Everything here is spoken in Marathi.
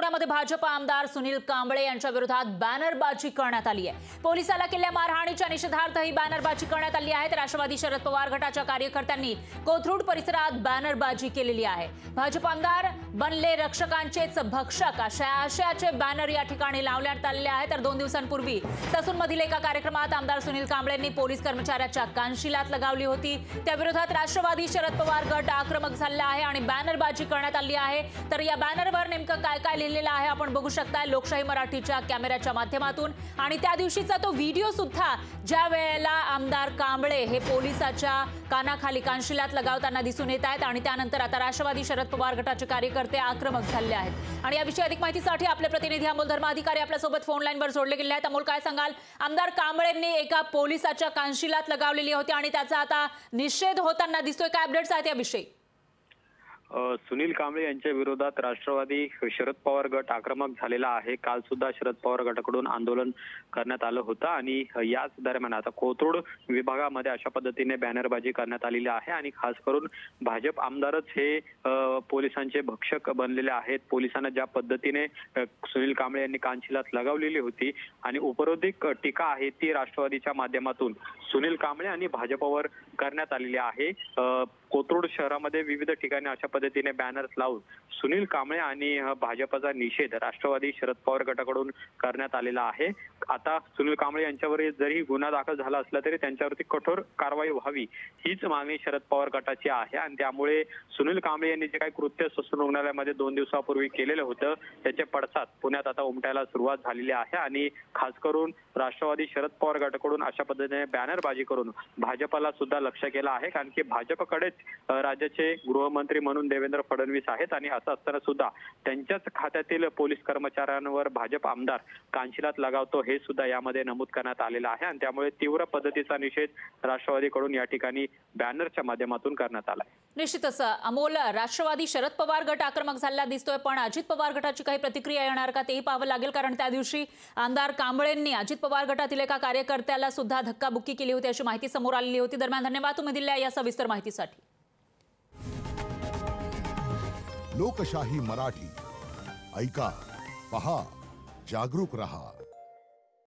पुण्यामध्ये भाजप आमदार सुनील कांबळे यांच्या विरोधात बॅनरबाजी करण्यात आली आहे। पोलिसाला केलेल्या मारहाणीच्या निषेधार्थ ही बॅनरबाजी करण्यात आली आहे। राष्ट्रवादी शरद पवार गटाच्या कार्यकर्त्यांनी कोथरूड परिसरात बॅनरबाजी केलेली आहे। भाजप आमदार बनले रक्षकांचेच भक्षक अशा आशयाचे बॅनर या ठिकाणी लावण्यात आलेले आहेत। तर 2 दिवसांपूर्वी ससूनमधील एका कार्यक्रमात आमदार सुनील कांबळेंनी पोलीस कर्मचाऱ्याच्या कानशिलात लगावली होती। त्या विरोधात राष्ट्रवादी शरद पवार गट आक्रमक झाला आहे आणि बॅनरबाजी करण्यात आली आहे। तर या बॅनरवर नेमकं काय काय लिहिलेलं आहे आपण बघू शकता लोकशाही मराठीच्या कॅमेऱ्याच्या माध्यमातून। आणि त्या दिवशीचा तो व्हिडिओ सुद्धा ज्या वेळेला आमदार कांबळे हे पोलिसाच्या कानाखाली कानशिलात लगावताना दिसून येत आहेत आणि त्यानंतर आता राष्ट्रवादी शरद पवार गटाचे कार्यकर्ते आक्रमक झाले आहेत। आणि याविषयी अधिक माहितीसाठी आपले प्रतिनिधी अमोल धर्माधिकारी आपल्यासोबत फोन लाईनवर जोडले गेले आहेत। अमोल, काय सांगाल? आमदार कांबळेंनी एका पोलिसाच्या कानशिलात लगावलेली होती आणि त्याचा आता निषेध होताना दिसतोय, काय अपडेट्स आहेत याविषयी? सुनील कांबळे यांच्या विरोधात राष्ट्रवादी शरद पवार गट आक्रमक झालेला आहे। काल सुद्धा शरद पवार गटाकडून आंदोलन करण्यात आलं होतं आणि याच दरम्यान आता कोथरूड विभागामध्ये अशा पद्धतीने बॅनरबाजी करण्यात आलेली आहे आणि खास करून भाजप आमदारच हे पोलिसांचे भक्षक बनलेले आहेत। पोलिसांना ज्या पद्धतीने सुनील कांबळे यांनी कानशिलात लगावलेली होती आणि उपरोधिक टीका आहे ती राष्ट्रवादीच्या माध्यमातून सुनील कांबळे आणि भाजपवर करण्यात आलेली आहे। कोथरूड शहरामध्ये विविध ठिकाणी अशा पद्धतीने बॅनर्स लावून सुनील कांबळे आणि भाजपचा निषेध राष्ट्रवादी शरद पवार गटाकडून करण्यात आलेला आहे। आता सुनील कांबळे यांच्यावर जरी गुन्हा दाखल झाला असला तरी त्यांच्यावरती कठोर कारवाई व्हावी हीच मागणी शरद पवार गटाची आहे आणि त्यामुळे सुनील कांबळे यांनी जे काही कृत्य ससून रुग्णालयामध्ये 2 दिवसापूर्वी केलेलं होतं त्याचे पडसाद पुण्यात आता उमटायला सुरुवात झालेली आहे आणि खास करून राष्ट्रवादी शरद पवार गटाकडून अशा पद्धतीने बॅनरबाजी करून भाजपला सुद्धा लक्ष केलं आहे। कारण की भाजपकडेच राज्याचे गृहमंत्री म्हणून देवेंद्र फडणवीस आहेत आणि असं असताना सुद्धा त्यांच्याच खात्यातील पोलीस कर्मचाऱ्यांवर भाजप आमदार कानशिलात लगावतो हे सुद्धा यामध्ये नमूद करण्यात आलेलं आहे आणि त्यामुळे तीव्र पद्धतीचा निषेध राष्ट्रवादीकडून या ठिकाणी बॅनरच्या माध्यमातून करण्यात आला आहे। निश्चितच अमोल, राष्ट्रवादी शरद पवार गट आक्रमक झालेला दिसतोय, पण अजित पवार गटाची काही प्रतिक्रिया येणार का तेही पाहावं लागेल। कारण त्या दिवशी आमदार कांबळेंनी अजित पवार गटातील एका कार्यकर्त्याला सुद्धा धक्काबुक्की केली होती अशी माहिती समोर आलेली होती। दरम्यान धन्यवाद तुम्ही दिलेल्या या सविस्तर माहितीसाठी। लोकशाही मराठी ऐका, पहा, जागरूक रहा।